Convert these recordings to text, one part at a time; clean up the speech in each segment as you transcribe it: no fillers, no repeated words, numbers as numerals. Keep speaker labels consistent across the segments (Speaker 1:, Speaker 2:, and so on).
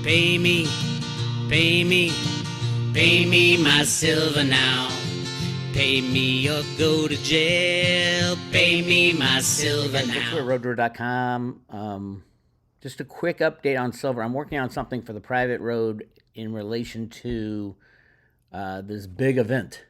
Speaker 1: Pay me, pay me, pay me my silver now. Pay me or go to jail. Pay me my silver now.
Speaker 2: RoadRoad.com. Just a quick update on silver. I'm working on something for the private road in relation to this big event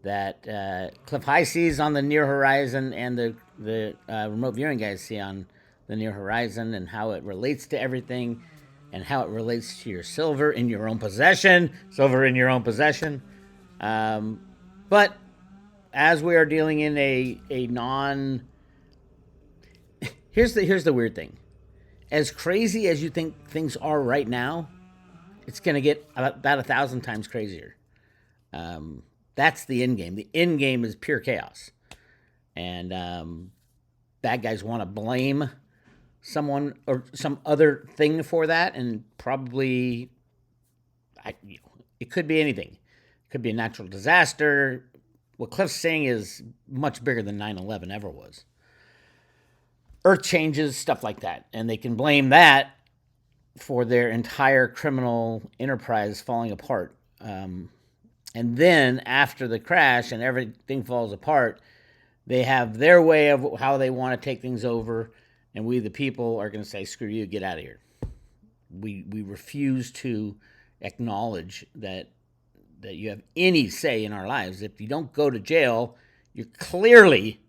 Speaker 2: that Cliff High sees on the near horizon, and the remote viewing guys see on the near horizon, and how it relates to everything, and how it relates to your silver in your own possession. Silver in your own possession. But as we are dealing in a non, here's the weird thing. As crazy as you think things are right now, it's going to get about 1,000 times crazier. That's the end game. The end game is pure chaos, and bad guys want to blame someone or some other thing for that, and probably it could be anything. It could be a natural disaster. What Cliff's saying is much bigger than 9/11 ever was. Earth changes, stuff like that, and they can blame that for their entire criminal enterprise falling apart. And then after the crash and everything falls apart, they have their way of how they want to take things over, and we, the people, are going to say, screw you, get out of here. We refuse to acknowledge that you have any say in our lives. If you don't go to jail, you're clearly,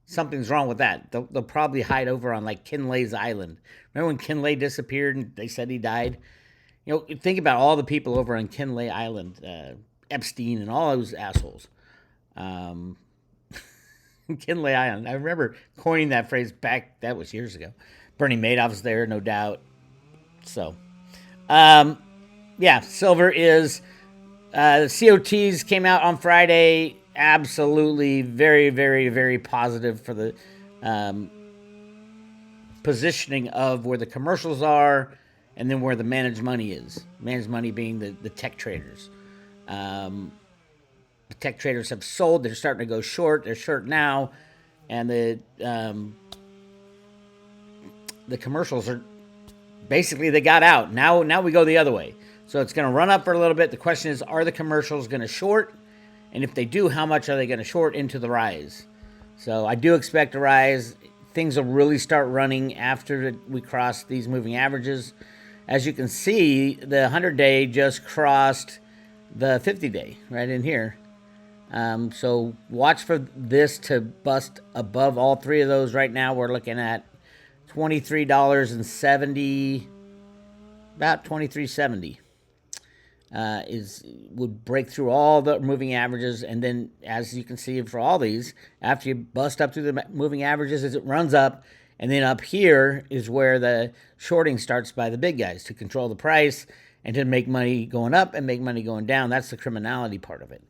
Speaker 2: something's wrong with that. They'll probably hide over on like Kinley's Island. Remember when Kinley disappeared and they said he died? You know, think about all the people over on Kinley Island, Epstein and all those assholes. Kinley Island. I remember coining that phrase back, that was years ago. Bernie Madoff's there, no doubt. So, yeah, silver is, the COTs came out on Friday. Absolutely very, very, very positive for the positioning of where the commercials are and then where the managed money is. Managed money being the tech traders. The tech traders have sold. They're starting to go short. They're short now. And the commercials are basically, they got out. Now we go the other way. So it's going to run up for a little bit. The question is, are the commercials going to short? And if they do, how much are they going to short into the rise? So I do expect a rise. Things will really start running after we cross these moving averages. As you can see, the 100-day just crossed the 50-day right in here. So watch for this to bust above all three of those. Right now we're looking at $23.70, about $23.70. Would break through all the moving averages, and then, as you can see for all these, after you bust up through the moving averages, as it runs up, and then up here is where the shorting starts by the big guys to control the price and to make money going up and make money going down. That's the criminality part of it.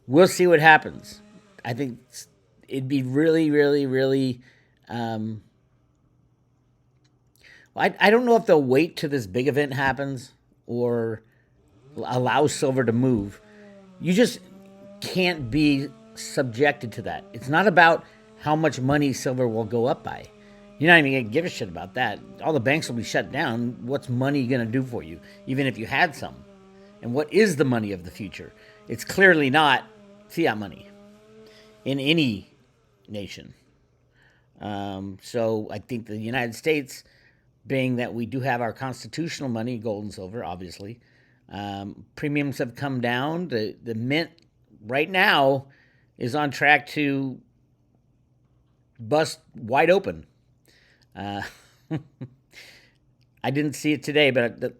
Speaker 2: We'll see what happens. I think it'd be really, really, really. I don't know if they'll wait till this big event happens or allow silver to move. You just can't be subjected to that. It's not about how much money silver will go up by. You're not even going to give a shit about that. All the banks will be shut down. What's money going to do for you, even if you had some? And what is the money of the future? It's clearly not fiat money in any nation. So I think the United States, being that we do have our constitutional money, gold and silver, obviously, premiums have come down. The mint right now is on track to bust wide open. I didn't see it today, but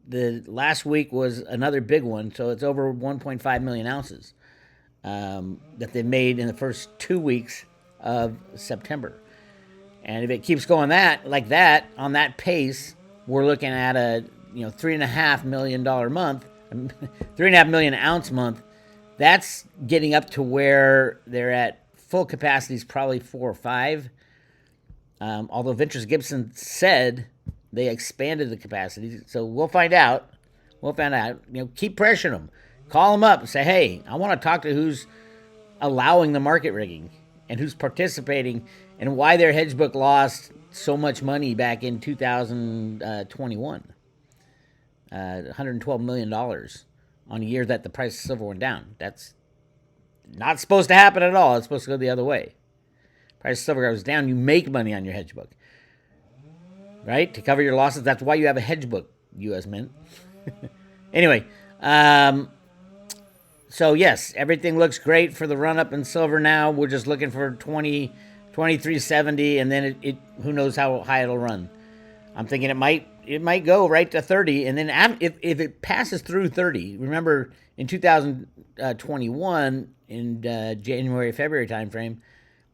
Speaker 2: the last week was another big one, so it's over 1.5 million ounces that they made in the first 2 weeks of September. And if it keeps going like that on that pace, we're looking at a $3.5 million month, 3.5 million ounce month. That's getting up to where they're at full capacity is probably 4 or 5. Although Ventures Gibson said they expanded the capacity, so we'll find out. Keep pressuring them, call them up, and say, hey, I want to talk to who's allowing the market rigging and who's participating and why their hedge book lost so much money back in 2021, $112 million on a year that the price of silver went down. That's not supposed to happen at all. It's supposed to go the other way. Price of silver goes down, you make money on your hedge book, right? To cover your losses. That's why you have a hedge book, U.S. Mint. Anyway, so yes, everything looks great for the run-up in silver now. We're just looking for 23.70, and then it who knows how high it'll run. I'm thinking it might go right to 30, and then if it passes through 30, remember in 2021, in January, February timeframe,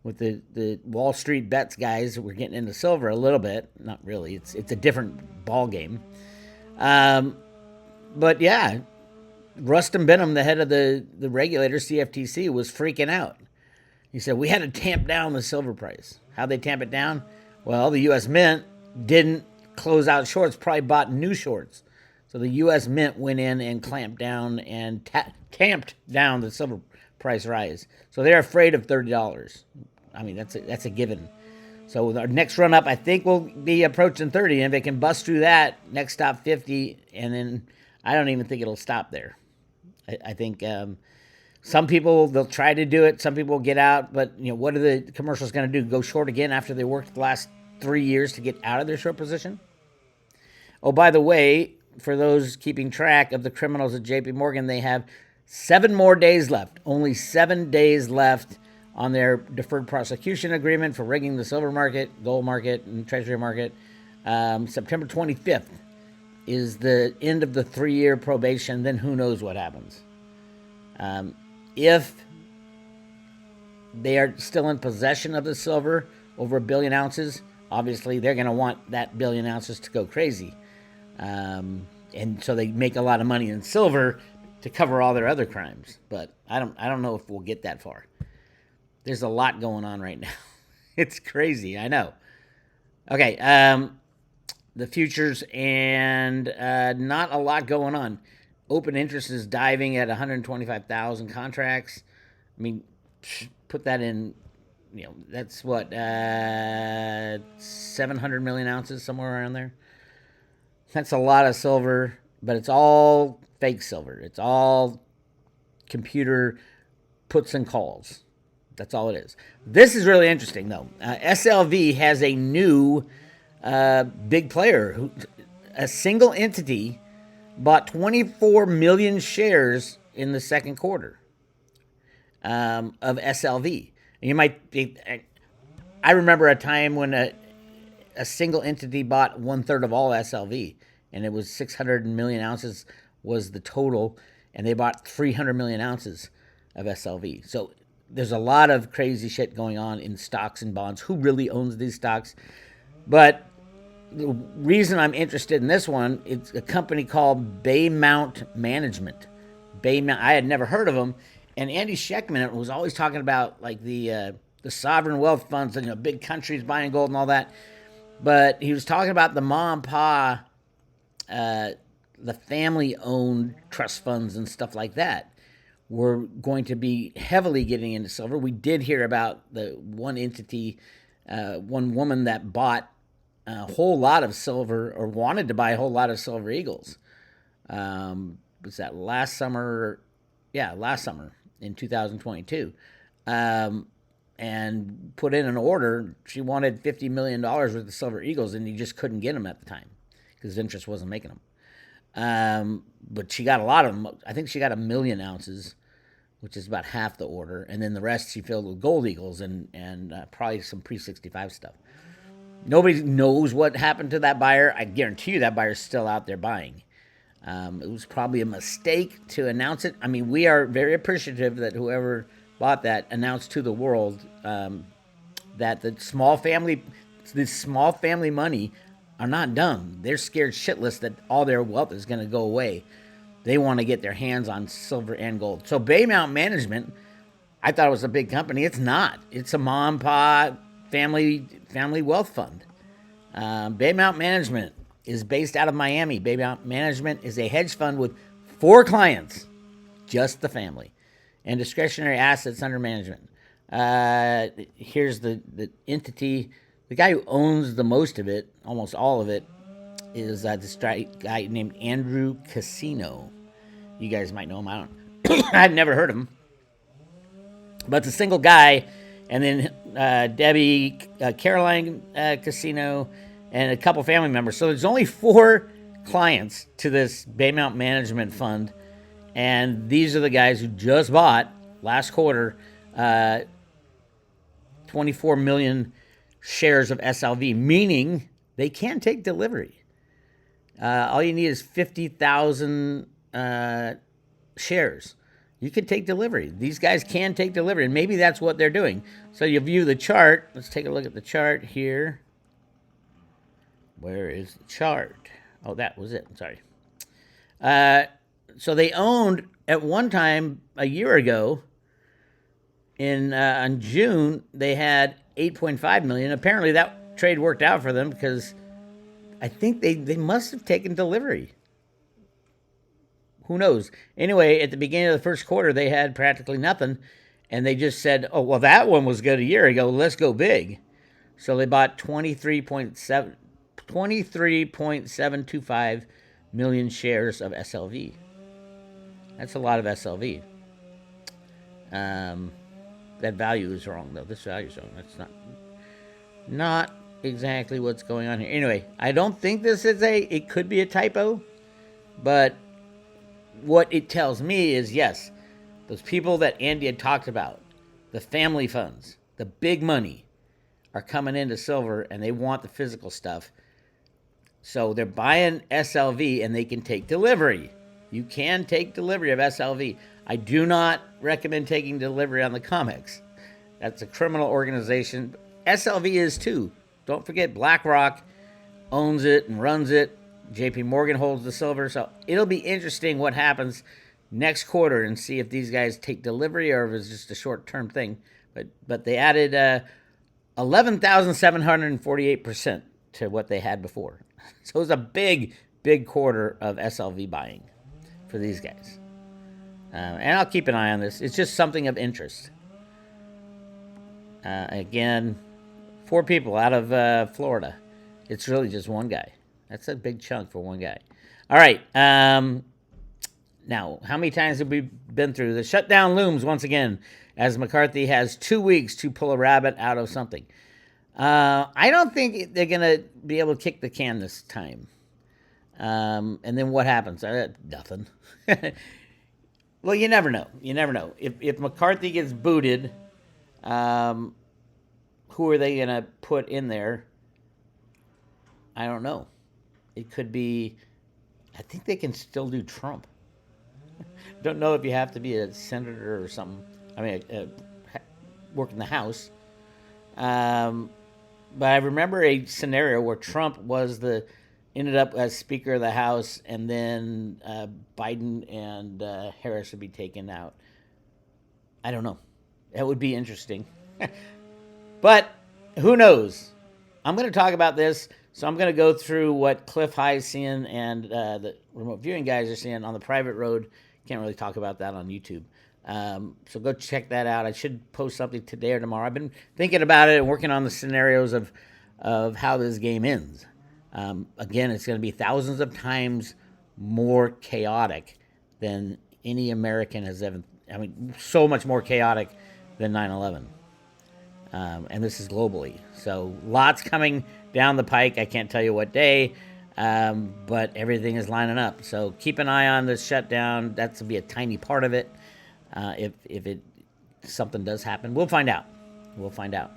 Speaker 2: with the Wall Street bets guys, we're getting into silver a little bit. Not really. It's a different ball game. But yeah, Rustin Benham, the head of the regulator, CFTC, was freaking out. He said, we had to tamp down the silver price. How'd they tamp it down? Well, the U.S. Mint didn't close out shorts, probably bought new shorts. So the U.S. Mint went in and clamped down and tamped down the silver price rise. So they're afraid of $30. I mean, that's a given. So our next run up, I think, will be approaching 30. And if it can bust through that, next stop 50, and then I don't even think it'll stop there. I think some people, they'll try to do it. Some people will get out. But, what are the commercials going to do? Go short again after they worked the last 3 years to get out of their short position? Oh, by the way, for those keeping track of the criminals at JP Morgan, they have 7 more days left. Only 7 days left on their deferred prosecution agreement for rigging the silver market, gold market, and treasury market. September 25th is the end of the 3-year probation. Then who knows what happens. If they are still in possession of the silver, over 1 billion ounces, obviously they're going to want that 1 billion ounces to go crazy. And so they make a lot of money in silver to cover all their other crimes. But I don't know if we'll get that far. There's a lot going on right now. It's crazy, I know. Okay, the futures, and not a lot going on. Open interest is diving at 125,000 contracts. I mean, put that in, that's what, 700 million ounces, somewhere around there. That's a lot of silver, but it's all fake silver. It's all computer puts and calls. That's all it is. This is really interesting, though. SLV has a new big player. A single entity bought 24 million shares in the second quarter of SLV. And you might be, I remember a time when a single entity bought 1/3 of all SLV, and it was 600 million ounces was the total, and they bought 300 million ounces of SLV. So there's a lot of crazy shit going on in stocks and bonds. Who really owns these stocks? But the reason I'm interested in this one, it's a company called Baymount Management. Baymount, I had never heard of them. And Andy Schectman was always talking about like the sovereign wealth funds and big countries buying gold and all that. But he was talking about the ma and pa, the family-owned trust funds and stuff like that. We're going to be heavily getting into silver. We did hear about the one entity, one woman that bought a whole lot of silver, or wanted to buy a whole lot of silver eagles. Was that last summer? Yeah, last summer in 2022. And put in an order. She wanted $50 million worth of silver eagles, and you just couldn't get them at the time because interest wasn't making them. But she got a lot of them. I think she got 1 million ounces, which is about half the order, and then the rest she filled with gold eagles and probably some pre-65 stuff. Nobody knows what happened to that buyer. I guarantee you that buyer's still out there buying. It was probably a mistake to announce it. I mean, we are very appreciative that whoever bought that announced to the world that the small family money are not dumb. They're scared shitless that all their wealth is going to go away. They want to get their hands on silver and gold. So Baymount Management, I thought it was a big company. It's not. It's a mom and pa family wealth fund. Baymount Management is based out of Miami. Baymount Management is a hedge fund with 4 clients, just the family, and discretionary assets under management. Here's the entity. The guy who owns the most of it, almost all of it, is this guy named Andrew Casino. You guys might know him. I don't. I've never heard of him, but it's a single guy, and then Debbie, Caroline Casino, and a couple family members. So there's only 4 clients to this Baymount Management Fund, and these are the guys who just bought last quarter 24 million shares of SLV, meaning they can take delivery. All you need is 50,000 shares. You can take delivery. These guys can take delivery, and maybe that's what they're doing. So you view the chart. Let's take a look at the chart here. Where is the chart? Oh, that was it. Sorry. So they owned at one time a year ago. On June, they had 8.5 million. Apparently, that trade worked out for them because I think they must have taken delivery. Who knows? Anyway, at the beginning of the first quarter, they had practically nothing, and they just said, "Oh, well, that one was good a year ago. Let's go big." So they bought 23.725 million shares of SLV. That's a lot of SLV. That value is wrong, though. This value is wrong. That's not exactly what's going on here. Anyway, I don't think this is it could be a typo, but what it tells me is, yes, those people that Andy had talked about, the family funds, the big money, are coming into silver, and they want the physical stuff. So they're buying SLV, and they can take delivery. You can take delivery of SLV. I do not recommend taking delivery on the comics. That's a criminal organization. SLV is too. Don't forget, BlackRock owns it and runs it. JP Morgan holds the silver. So it'll be interesting what happens next quarter and see if these guys take delivery or if it's just a short-term thing. But they added 11,748% to what they had before. So it was a big, big quarter of SLV buying for these guys. And I'll keep an eye on this. It's just something of interest. Again, 4 people out of Florida. It's really just one guy. That's a big chunk for one guy. All right. Now, how many times have we been through? The shutdown looms once again as McCarthy has 2 weeks to pull a rabbit out of something. I don't think they're going to be able to kick the can this time. And then what happens? Nothing. Well, you never know. You never know. If McCarthy gets booted, who are they going to put in there? I don't know. It could be, I think they can still do Trump. Don't know if you have to be a senator or something. I mean, work in the House. But I remember a scenario where Trump ended up as Speaker of the House, and then Biden and Harris would be taken out. I don't know. That would be interesting. But who knows? I'm going to talk about this, so I'm going to go through what Cliff High's seeing and the remote viewing guys are seeing on the private road. Can't really talk about that on YouTube. So go check that out. I should post something today or tomorrow. I've been thinking about it and working on the scenarios of how this game ends. Again, it's going to be thousands of times more chaotic than any American has ever. I mean, so much more chaotic than 9/11. And this is globally. So lots coming down the pike. I can't tell you what day, but everything is lining up. So keep an eye on this shutdown. That's to be a tiny part of it. If something does happen, we'll find out. We'll find out.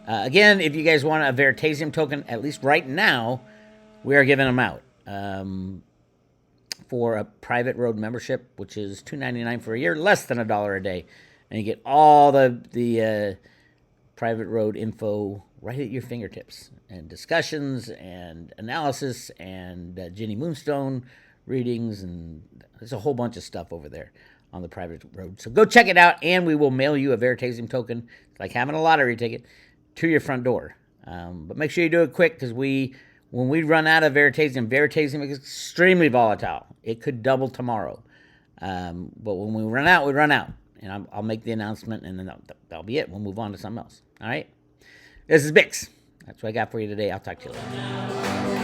Speaker 2: Again, if you guys want a Veritasium token, at least right now, we are giving them out for a private road membership, which is $2.99 for a year, less than $1 a day, and you get all the private road info right at your fingertips, and discussions and analysis and Ginny Moonstone readings, and there's a whole bunch of stuff over there on the private road. So go check it out, and we will mail you a Veritasium token. It's like having a lottery ticket to your front door. But make sure you do it quick, because when we run out of Veritasium is extremely volatile. It could double tomorrow. But when we run out, we run out. And I'll make the announcement, and then that'll be it. We'll move on to something else. All right? This is Bix. That's what I got for you today. I'll talk to you later.